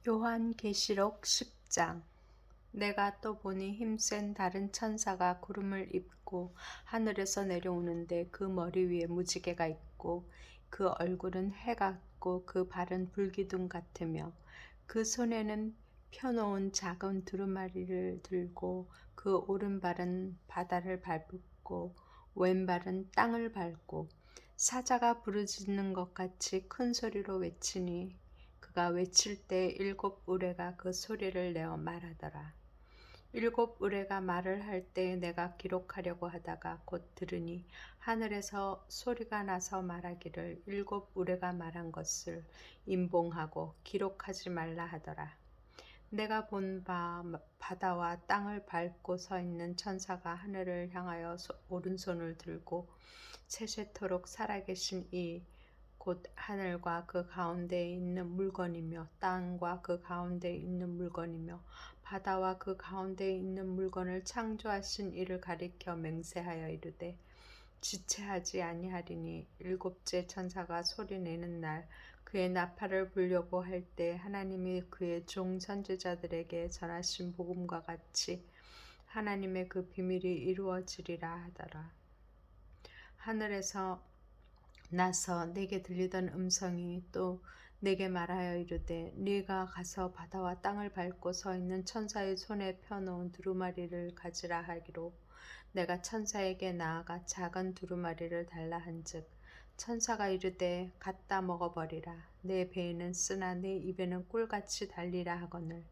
요한계시록 10장. 내가 또 보니 힘센 다른 천사가 구름을 입고 하늘에서 내려오는데 그 머리 위에 무지개가 있고 그 얼굴은 해 같고 그 발은 불기둥 같으며 그 손에는 펴놓은 작은 두루마리를 들고 그 오른발은 바다를 밟고 왼발은 땅을 밟고 사자가 부르짖는 것 같이 큰 소리로 외치니 그가 외칠 때 일곱 우레가 그 소리를 내어 말하더라. 일곱 우레가 말을 할 때 내가 기록하려고 하다가 곧 들으니 하늘에서 소리가 나서 말하기를 일곱 우레가 말한 것을 임봉하고 기록하지 말라 하더라. 내가 본 바 바다와 땅을 밟고 서 있는 천사가 하늘을 향하여 오른손을 들고 세세토록 살아계신 이 곧 하늘과 그 가운데에 있는 물건이며 땅과 그 가운데에 있는 물건이며 바다와 그 가운데에 있는 물건을 창조하신 이를 가리켜 맹세하여 이르되 지체하지 아니하리니 일곱째 천사가 소리내는 날 그의 나팔을 불려고 할 때 하나님이 그의 종 선지자들에게 전하신 복음과 같이 하나님의 그 비밀이 이루어지리라 하더라. 하늘에서 나서 내게 들리던 음성이 또 내게 말하여 이르되 네가 가서 바다와 땅을 밟고 서 있는 천사의 손에 펴놓은 두루마리를 가지라 하기로 내가 천사에게 나아가 작은 두루마리를 달라 한즉 천사가 이르되 갖다 먹어버리라. 내 배에는 쓰나 내 입에는 꿀같이 달리라 하거늘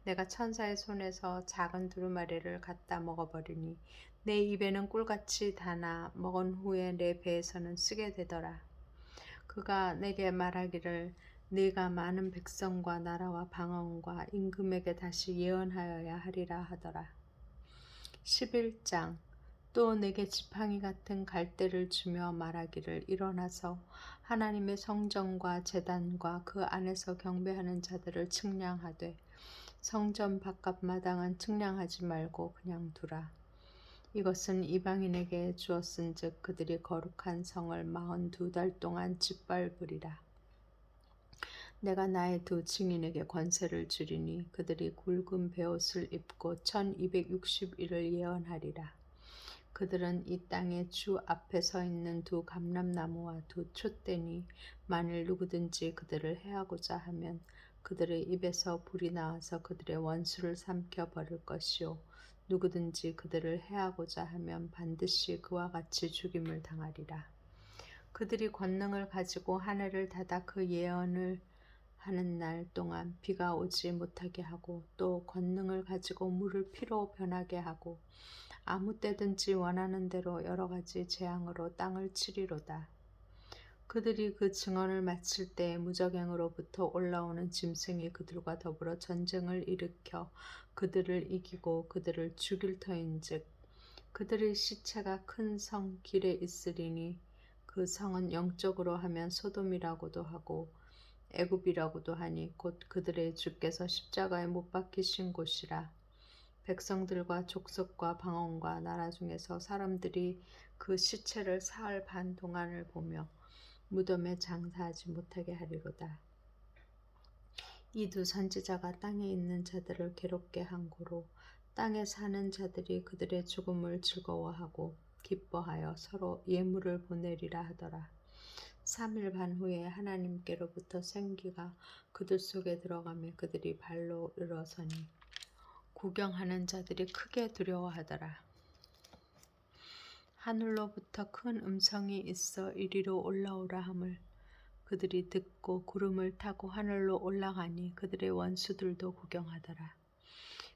내가 천사의 손에서 작은 두루마리를 갖다 먹어버리니 내 입에는 꿀같이 다나 먹은 후에 내 배에서는 쓰게 되더라. 그가 내게 말하기를 네가 많은 백성과 나라와 방언과 임금에게 다시 예언하여야 하리라 하더라. 11장. 또 내게 지팡이 같은 갈대를 주며 말하기를 일어나서 하나님의 성전과 제단과 그 안에서 경배하는 자들을 측량하되 성전 바깥 마당은 측량하지 말고 그냥 두라. 이것은 이방인에게 주었은즉 그들이 거룩한 성을 42달 동안 짓밟으리라. 내가 나의 두 증인에게 권세를 주리니 그들이 굵은 베옷을 입고 1260일을 예언하리라. 그들은 이 땅의 주 앞에 서 있는 두 감람나무와 두 촛대니 만일 누구든지 그들을 해하고자 하면 그들의 입에서 불이 나와서 그들의 원수를 삼켜 버릴 것이요 누구든지 그들을 해하고자 하면 반드시 그와 같이 죽임을 당하리라. 그들이 권능을 가지고 하늘을 닫아 그 예언을 하는 날 동안 비가 오지 못하게 하고 또 권능을 가지고 물을 피로 변하게 하고 아무 때든지 원하는 대로 여러 가지 재앙으로 땅을 치리로다. 그들이 그 증언을 마칠 때 무적행으로부터 올라오는 짐승이 그들과 더불어 전쟁을 일으켜 그들을 이기고 그들을 죽일 터인즉 그들의 시체가 큰 성 길에 있으리니 그 성은 영적으로 하면 소돔이라고도 하고 애굽이라고도 하니 곧 그들의 주께서 십자가에 못 박히신 곳이라. 백성들과 족속과 방언과 나라 중에서 사람들이 그 시체를 사흘 반 동안을 보며 무덤에 장사하지 못하게 하리로다. 이 두 선지자가 땅에 있는 자들을 괴롭게 한 고로 땅에 사는 자들이 그들의 죽음을 즐거워하고 기뻐하여 서로 예물을 보내리라 하더라. 3일 반 후에 하나님께로부터 생기가 그들 속에 들어가며 그들이 발로 일어서니 구경하는 자들이 크게 두려워하더라. 하늘로부터 큰 음성이 있어 이리로 올라오라 함을 그들이 듣고 구름을 타고 하늘로 올라가니 그들의 원수들도 구경하더라.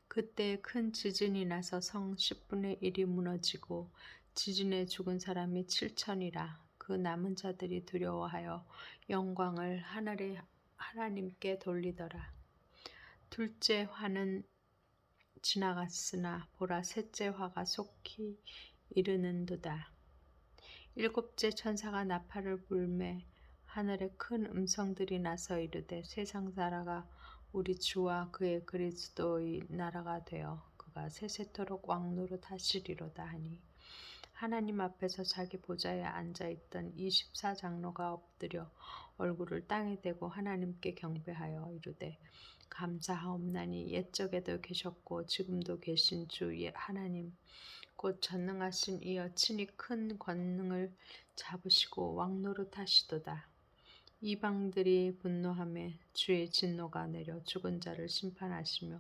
그때 큰 지진이 나서 성 10분의 1이 무너지고 지진에 죽은 사람이 7천이라. 그 남은 자들이 두려워하여 영광을 하늘의 하나님께 돌리더라. 둘째 화는 지나갔으나 보라 셋째 화가 속히 이르는도다. 일곱째 천사가 나팔을 불매 하늘에 큰 음성들이 나서 이르되 세상 나라가 우리 주와 그의 그리스도의 나라가 되어 그가 세세토록 왕노릇 하시리로다 하니 하나님 앞에서 자기 보좌에 앉아있던 24장로가 엎드려 얼굴을 땅에 대고 하나님께 경배하여 이르되 감사하옵나니 옛적에도 계셨고 지금도 계신 주 하나님 곧 전능하신 이여 친히 큰 권능을 잡으시고 왕노릇하시도다. 이방들이 분노하매 주의 진노가 내려 죽은 자를 심판하시며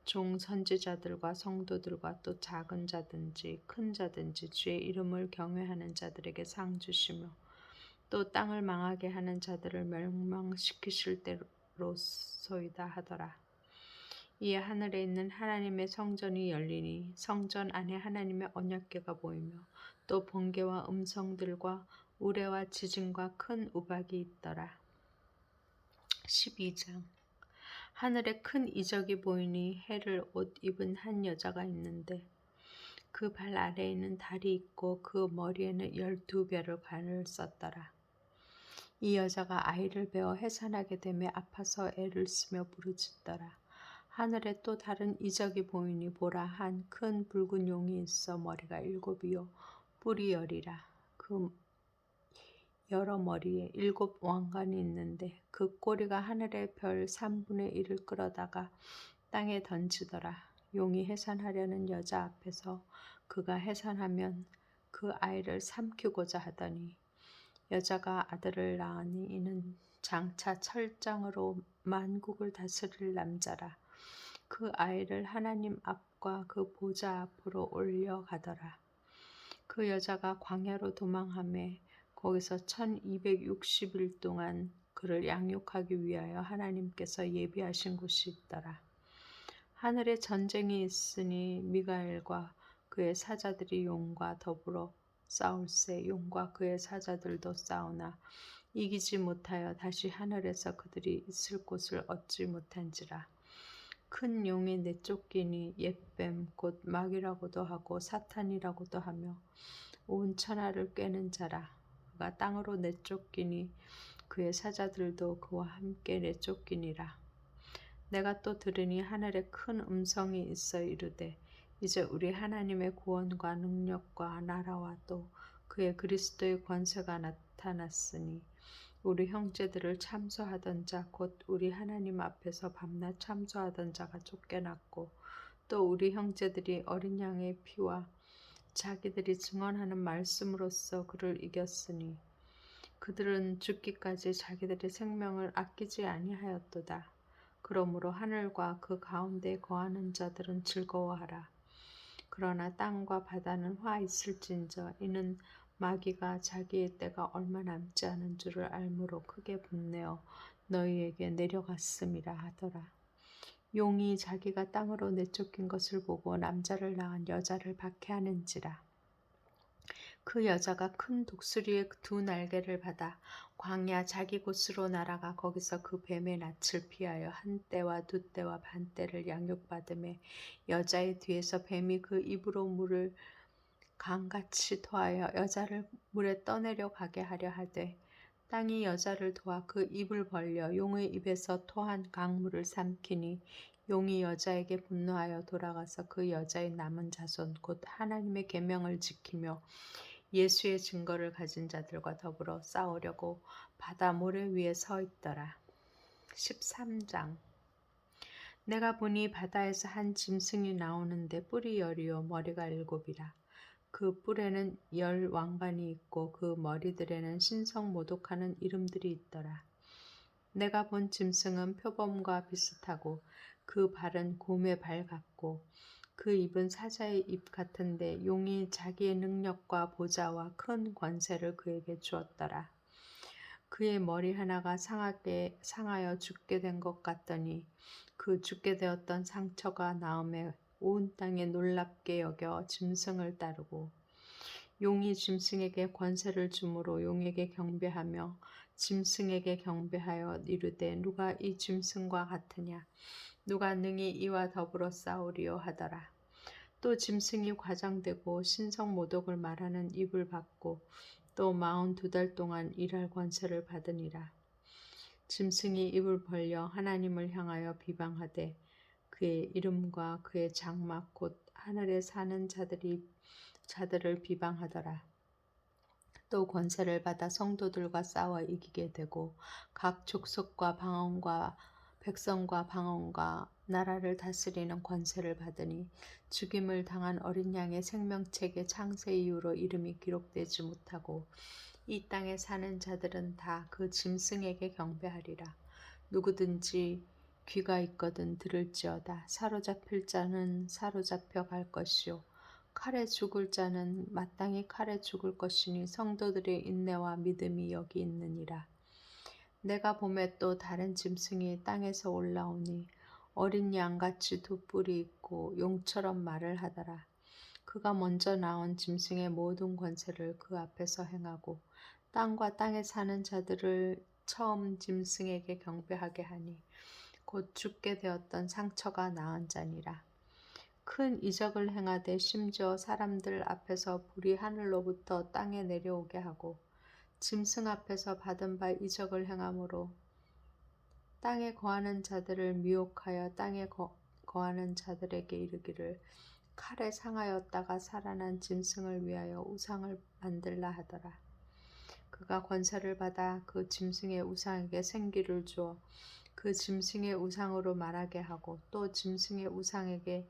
종 선지자들과 성도들과 또 작은 자든지 큰 자든지 주의 이름을 경외하는 자들에게 상 주시며 또 땅을 망하게 하는 자들을 멸망시키실 때로소이다 하더라. 이에 하늘에 있는 하나님의 성전이 열리니 성전 안에 하나님의 언약궤가 보이며 또 번개와 음성들과 우레와 지진과 큰 우박이 있더라. 12장 하늘에 큰 이적이 보이니 해를 옷 입은 한 여자가 있는데 그 발 아래에는 달이 있고 그 머리에는 12별의 관을 썼더라. 이 여자가 아이를 베어 해산하게 되며 아파서 애를 쓰며 부르짖더라. 하늘에 또 다른 이적이 보이니 보라 한 큰 붉은 용이 있어 머리가 7이요 뿔이 10이라. 그 여러 머리에 7 왕관이 있는데 그 꼬리가 하늘의 별 3분의 1을 끌어다가 땅에 던지더라. 용이 해산하려는 여자 앞에서 그가 해산하면 그 아이를 삼키고자 하더니 여자가 아들을 낳으니 이는 장차 철장으로 만국을 다스릴 남자라. 그 아이를 하나님 앞과 그 보좌 앞으로 올려가더라. 그 여자가 광야로 도망하매 거기서 1260일 동안 그를 양육하기 위하여 하나님께서 예비하신 곳이 있더라. 하늘에 전쟁이 있으니 미가엘과 그의 사자들이 용과 더불어 싸울세. 용과 그의 사자들도 싸우나 이기지 못하여 다시 하늘에서 그들이 있을 곳을 얻지 못한지라. 큰 용이 내쫓기니 옛뱀 곧 마귀라고도 하고 사탄이라고도 하며 온 천하를 꿰는 자라. 그가 땅으로 내쫓기니 그의 사자들도 그와 함께 내쫓기니라. 내가 또 들으니 하늘에 큰 음성이 있어 이르되 이제 우리 하나님의 구원과 능력과 나라와 또 그의 그리스도의 권세가 나타났으니 우리 형제들을 참소하던 자 곧 우리 하나님 앞에서 밤낮 참소하던 자가 쫓겨났고 또 우리 형제들이 어린 양의 피와 자기들이 증언하는 말씀으로써 그를 이겼으니 그들은 죽기까지 자기들의 생명을 아끼지 아니하였도다. 그러므로 하늘과 그 가운데 거하는 자들은 즐거워하라. 그러나 땅과 바다는 화 있을진저 이는 마귀가 자기의 때가 얼마 남지 않은 줄을 알므로 크게 분내어 너희에게 내려갔음이라 하더라. 용이 자기가 땅으로 내쫓긴 것을 보고 남자를 낳은 여자를 박해하는지라. 그 여자가 큰 독수리의 2 날개를 받아 광야 자기 곳으로 날아가 거기서 그 뱀의 낯을 피하여 1때와 2때와 반 때를 양육받음에 여자의 뒤에서 뱀이 그 입으로 물을 강같이 토하여 여자를 물에 떠내려 가게 하려 하되 땅이 여자를 도와 그 입을 벌려 용의 입에서 토한 강물을 삼키니 용이 여자에게 분노하여 돌아가서 그 여자의 남은 자손 곧 하나님의 계명을 지키며 예수의 증거를 가진 자들과 더불어 싸우려고 바다 모래 위에 서 있더라. 13장 내가 보니 바다에서 한 짐승이 나오는데 뿔이 10이요 머리가 7이라. 그 뿔에는 10 왕관이 있고 그 머리들에는 신성 모독하는 이름들이 있더라. 내가 본 짐승은 표범과 비슷하고 그 발은 곰의 발 같고 그 입은 사자의 입 같은데 용이 자기의 능력과 보좌와 큰 권세를 그에게 주었더라. 그의 머리 하나가 상하여 죽게 된 것 같더니 그 죽게 되었던 상처가 나음에 온 땅에 놀랍게 여겨 짐승을 따르고 용이 짐승에게 권세를 주므로 용에게 경배하며 짐승에게 경배하여 이르되 누가 이 짐승과 같으냐 누가 능히 이와 더불어 싸우리요 하더라. 또 짐승이 과장되고 신성 모독을 말하는 입을 받고 또 42달 동안 일할 권세를 받으니라. 짐승이 입을 벌려 하나님을 향하여 비방하되 그의 이름과 그의 장막 곧 하늘에 사는 자들을 비방하더라. 또 권세를 받아 성도들과 싸워 이기게 되고 각 족속과 방언과 백성과 방언과 나라를 다스리는 권세를 받으니 죽임을 당한 어린 양의 생명책의 창세 이후로 이름이 기록되지 못하고 이 땅에 사는 자들은 다 그 짐승에게 경배하리라. 누구든지 귀가 있거든 들을지어다. 사로잡힐 자는 사로잡혀 갈 것이요 칼에 죽을 자는 마땅히 칼에 죽을 것이니 성도들의 인내와 믿음이 여기 있느니라. 내가 보매 또 다른 짐승이 땅에서 올라오니 어린 양같이 두 뿔이 있고 용처럼 말을 하더라. 그가 먼저 나온 짐승의 모든 권세를 그 앞에서 행하고 땅과 땅에 사는 자들을 처음 짐승에게 경배하게 하니 곧 죽게 되었던 상처가 나은 자니라. 큰 이적을 행하되 심지어 사람들 앞에서 불이 하늘로부터 땅에 내려오게 하고 짐승 앞에서 받은 바 이적을 행함으로 땅에 거하는 자들을 미혹하여 땅에 거하는 자들에게 이르기를 칼에 상하였다가 살아난 짐승을 위하여 우상을 만들라 하더라. 그가 권세를 받아 그 짐승의 우상에게 생기를 주어 그 짐승의 우상으로 말하게 하고 또 짐승의 우상에게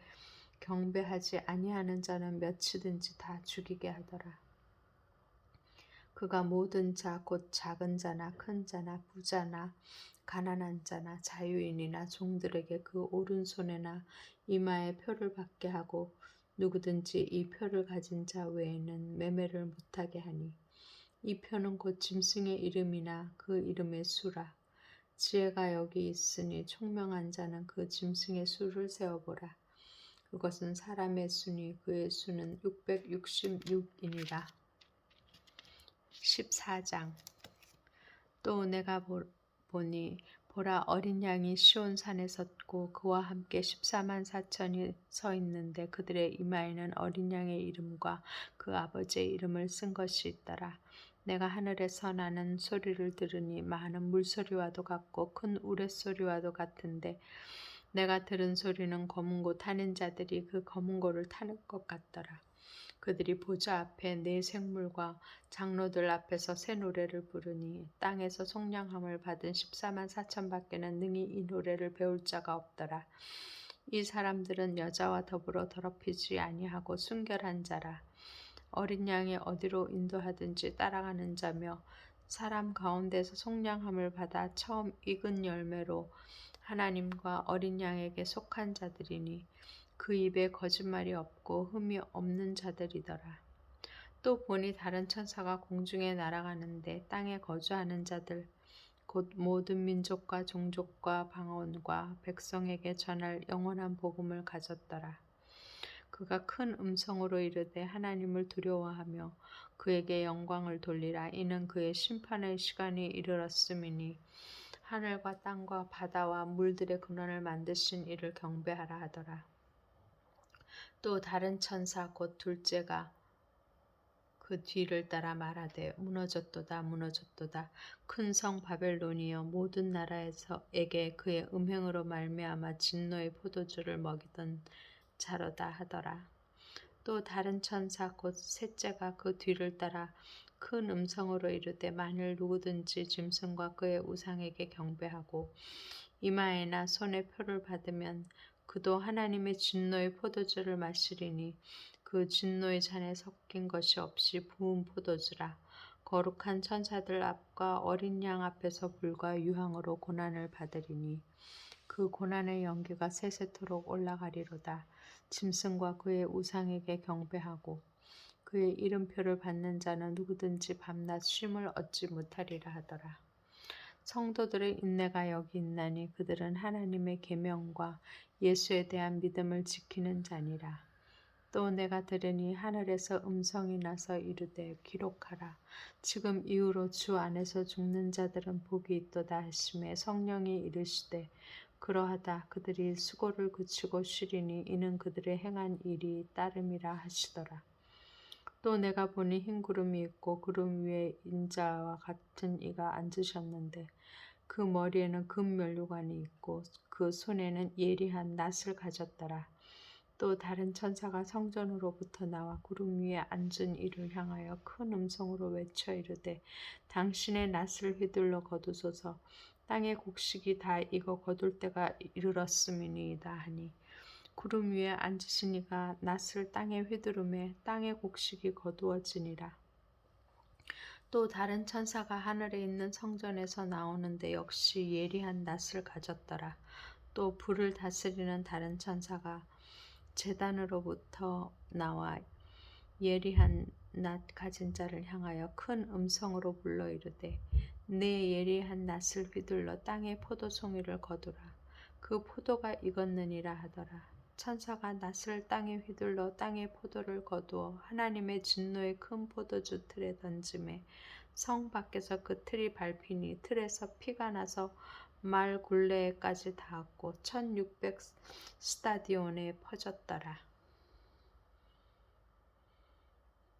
경배하지 아니하는 자는 몇이든지 다 죽이게 하더라. 그가 모든 자 곧 작은 자나 큰 자나 부자나 가난한 자나 자유인이나 종들에게 그 오른손에나 이마에 표를 받게 하고 누구든지 이 표를 가진 자 외에는 매매를 못하게 하니 이 표는 곧 짐승의 이름이나 그 이름의 수라. 지혜가 여기 있으니 총명한 자는 그 짐승의 수를 세어보라. 그것은 사람의 수니 그의 수는 666이니라. 14장. 또 내가 보니 보라 어린 양이 시온산에 섰고 그와 함께 14만 4천이 서 있는데 그들의 이마에는 어린 양의 이름과 그 아버지의 이름을 쓴 것이 있더라. 내가 하늘에서 나는 소리를 들으니 많은 물소리와도 같고 큰 우레소리와도 같은데 내가 들은 소리는 검은 고 타는 자들이 그 검은 고를 타는 것 같더라. 그들이 보좌 앞에 네 생물과 장로들 앞에서 새 노래를 부르니 땅에서 속량함을 받은 14만 4천 밖에는 능히 이 노래를 배울 자가 없더라. 이 사람들은 여자와 더불어 더럽히지 아니하고 순결한 자라. 어린 양이 어디로 인도하든지 따라가는 자며 사람 가운데서 속량함을 받아 처음 익은 열매로 하나님과 어린 양에게 속한 자들이니 그 입에 거짓말이 없고 흠이 없는 자들이더라. 또 보니 다른 천사가 공중에 날아가는데 땅에 거주하는 자들 곧 모든 민족과 종족과 방언과 백성에게 전할 영원한 복음을 가졌더라. 그가 큰 음성으로 이르되 하나님을 두려워하며 그에게 영광을 돌리라. 이는 그의 심판의 시간이 이르렀음이니 하늘과 땅과 바다와 물들의 근원을 만드신 이를 경배하라 하더라. 또 다른 천사 곧 둘째가 그 뒤를 따라 말하되 무너졌도다 무너졌도다 큰 성 바벨론이여 모든 나라에게 그의 음행으로 말미암아 진노의 포도주를 먹이던 자로다 하더라. 또 다른 천사 곧 셋째가 그 뒤를 따라 큰 음성으로 이르되 만일 누구든지 짐승과 그의 우상에게 경배하고 이마에나 손에 표를 받으면 그도 하나님의 진노의 포도주를 마시리니 그 진노의 잔에 섞인 것이 없이 부은 포도주라. 거룩한 천사들 앞과 어린 양 앞에서 불과 유황으로 고난을 받으리니 그 고난의 연기가 세세토록 올라가리로다. 짐승과 그의 우상에게 경배하고 그의 이름표를 받는 자는 누구든지 밤낮 쉼을 얻지 못하리라 하더라. 성도들의 인내가 여기 있나니 그들은 하나님의 계명과 예수에 대한 믿음을 지키는 자니라. 또 내가 들으니 하늘에서 음성이 나서 이르되 기록하라. 지금 이후로 주 안에서 죽는 자들은 복이 있도다 하시매 성령이 이르시되 그러하다 그들이 수고를 그치고 쉬리니 이는 그들의 행한 일이 따름이라 하시더라. 또 내가 보니 흰 구름이 있고 구름 위에 인자와 같은 이가 앉으셨는데 그 머리에는 금 면류관이 있고 그 손에는 예리한 낫을 가졌더라. 또 다른 천사가 성전으로부터 나와 구름 위에 앉은 이를 향하여 큰 음성으로 외쳐 이르되 당신의 낫을 휘둘러 거두소서. 땅의 곡식이 다 익어 거둘 때가 이르렀음이니이다 하니 구름 위에 앉으신 이가 낫을 땅에 휘두르매 땅의 곡식이 거두어지니라. 또 다른 천사가 하늘에 있는 성전에서 나오는데 역시 예리한 낫을 가졌더라. 또 불을 다스리는 다른 천사가 제단으로부터 나와 예리한 낫 가진 자를 향하여 큰 음성으로 불러 이르되 내 예리한 낫을 휘둘러 땅의 포도송이를 거두라. 그 포도가 익었느니라 하더라. 천사가 낫을 땅에 휘둘러 땅의 포도를 거두어 하나님의 진노의 큰 포도주 틀에 던짐에 성 밖에서 그 틀이 밟히니 틀에서 피가 나서 말 굴레에까지 닿았고 1600 스타디온에 퍼졌더라.